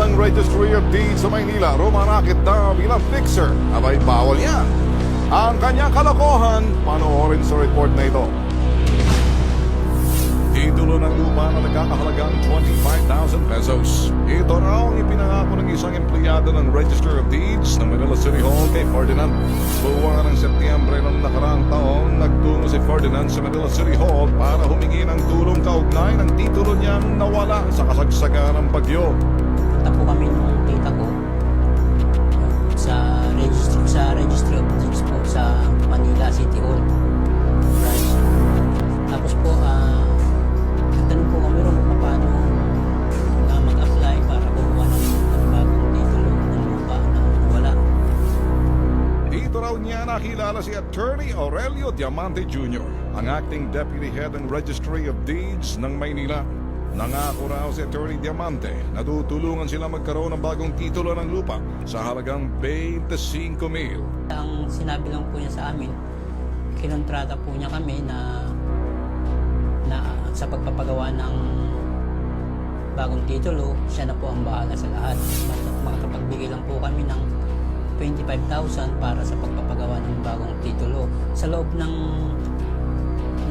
ng Registry of Deeds sa Maynila, rumarakit na bilang fixer. Abay, bawal yan. Ang kanyang kalokohan, panoorin sa report na ito. Titulo ng lupa na nagkakahalagang 25,000 pesos. Ito raw ang ipinangako ng isang empleyado ng Register of Deeds ng Manila City Hall kay Ferdinand. Buwan ng Setyembre ng nakaraang taon, nagtungo si Ferdinand sa Manila City Hall para humingi ng tulong kaugnay ng titulo niyang nawala sa kasagsagan ng bagyo. Punta po kami nung tita ko sa Registry of Deeds po sa Manila City Hall branch. Tapos po, nagtanong po kami rin kung paano mag-apply para kumuha ng bagong titulo ng lupa na nawala. Dito raw niya nakilala si Attorney Aurelio Diamante Jr., ang acting deputy head ng Registry of Deeds ng Maynila. Nangako raw si Attorney Diamante na tutulungan sila magkaroon ng bagong titulo ng lupa sa halagang 25,000. Ang sinabi lang po niya sa amin, kinontrata po niya kami na sa pagpapagawa ng bagong titulo, siya na po ang bahala sa lahat. Makakapagbigay lang po kami ng 25,000 para sa pagpapagawa ng bagong titulo. Sa loob ng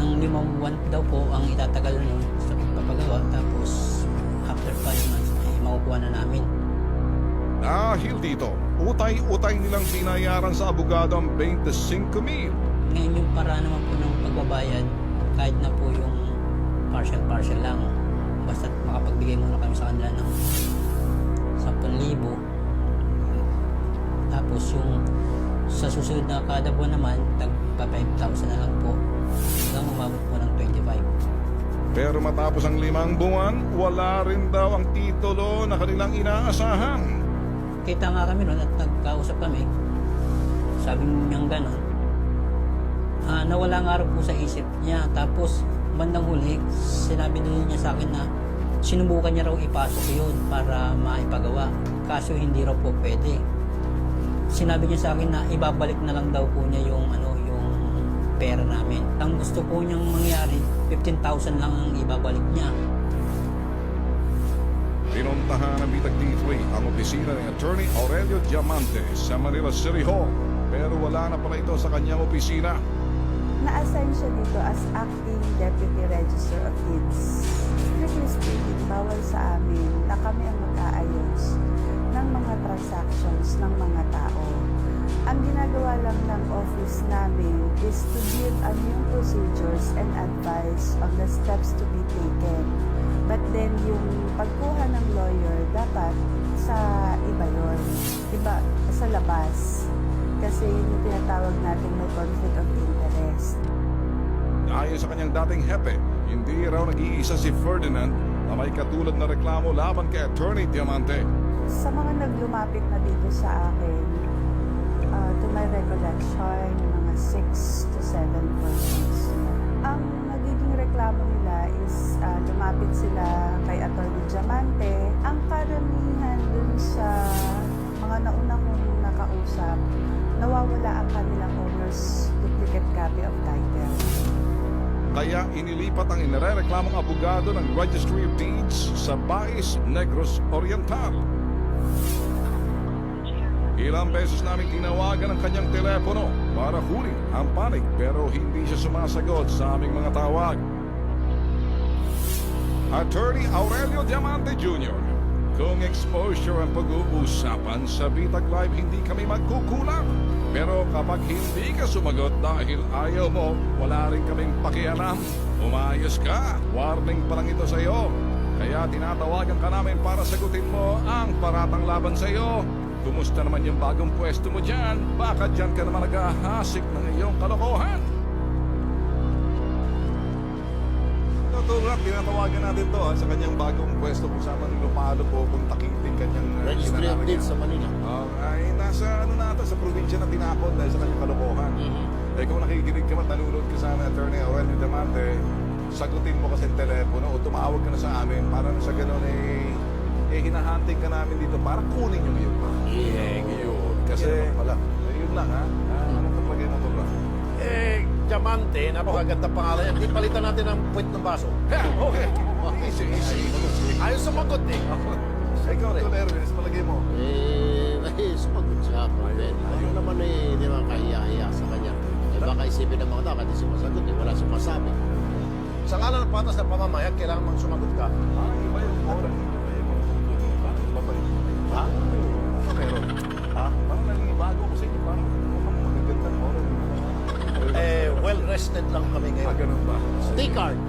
5 buwan daw po ang itatagal nun sa pagpapagawa, tapos after 5 months ay makukuha na namin. Dahil dito, utay-utay nilang binayaran sa abogado ang 25,000. Ngayon yung para naman po ng pagbabayad, kahit na po yung partial lang, basta makapagbigay muna kami sa kanila ng 10,000. Tapos yung sa susunod na kada buwan naman, tagpa 5,000 na lang po hanggang umabot po ng 25. Pero matapos ang 5 buwan, wala rin daw ang titulo na kanilang inaasahan. Kita nga kami noon at nagkausap kami, sabi niyang gano'n, nawala nga rin po sa isip niya. Tapos bandang huli, sinabi din niya sa akin na sinubukan niya raw ipasok yun para maipagawa, kaso hindi raw po pwede. Sinabi niya sa akin na ibabalik na lang daw po niya yung pera namin. Ang gusto po niyang mangyari, 15,000 lang ang ibabalik niya. Pinuntahan ng Bitag D3 ang opisina ni Attorney Aurelio Diamante sa Manila City Hall, pero wala na pala ito sa kanyang opisina. Na-assign siya dito as acting deputy register of deeds. Strictly speaking, bawal sa amin na kami ang mag-aayos ng mga transactions ng mga tao. Ang ginagawa lang ng office namin is to give new procedures and advice on the steps to be taken. But then yung pagkuha ng lawyer, dapat sa iba yun. Iba sa labas. Kasi yun yung tinatawag natin may conflict of interest. Ayon sa kanyang dating hepe, hindi raw nag-iisa si Ferdinand na may katulad na reklamo laban kay Attorney Diamante. Sa mga naglumapit na dito sa akin, to my recollection, mga 6 to 7 persons. Ang nagiging reklamo nila is lumapit sila kay Attorney Diamante. Ang karamihan dun sa mga nauna kong nakausap, nawawala ang kanilang owner's duplicate copy of title. Kaya inilipat ang inireklamong abogado ng Registry of Deeds sa Bais Negros Oriental. Ilang beses namin tinawagan ang kanyang telepono para huli ang panig, pero hindi siya sumasagot sa aming mga tawag. Attorney Aurelio Diamante Jr., kung exposure ang pag-uusapan sa Bitag Live, hindi kami magkukulang. Pero kapag hindi ka sumagot dahil ayaw mo, wala rin kaming pakialam. Umayos ka, warning pa lang ito sa iyo. Kaya tinatawagan ka namin para sagutin mo ang paratang laban sa iyo. Kumusta naman yung bagong pwesto mo dyan? Baka dyan ka naman naghahasik ng iyong kalokohan. Tutulak, tinatawagan natin to sa kanyang bagong pwesto kung saan man lumalo po, kung takitin kanyang Registry of Deeds sa Manila. Ay nasa sa probinsya na tinapon dahil sa kanyang kalokohan. Eh kung nakikinig ka man, nanonood ka sa Attorney Aurelio Diamante, sagutin mo kasi ang telepono o tumawag ka na sa amin para na sa ganun hinahunting ka namin dito para kunin yung iyong pa. Ngayon. Kasi, yun lang ha. Anong tatlagay mo ito ba? Diamante, napakaganda pangalan yan. Hindi palitan natin ang puwet ng baso. Okay. Easy. Ayaw sumagot eh. Ikaw, Tol Erwin, palagay mo. Sumagot siya ako. Ayun naman di ba, kahiya-hiya sa kanya. Baka isipin ng mga tao, kasi sumasagot, wala sumasabi. Sa ngalan ng patas na pamamayan, kailangan mang sumagot ka. Parang iba yung oras. Parang iba pa yun. Ha? Meron. Ha? Parang nangibago ko sa inyo. Parang mukhang magagandang oras. Well-rested lang kami ngayon. Ganun ba? Stay card.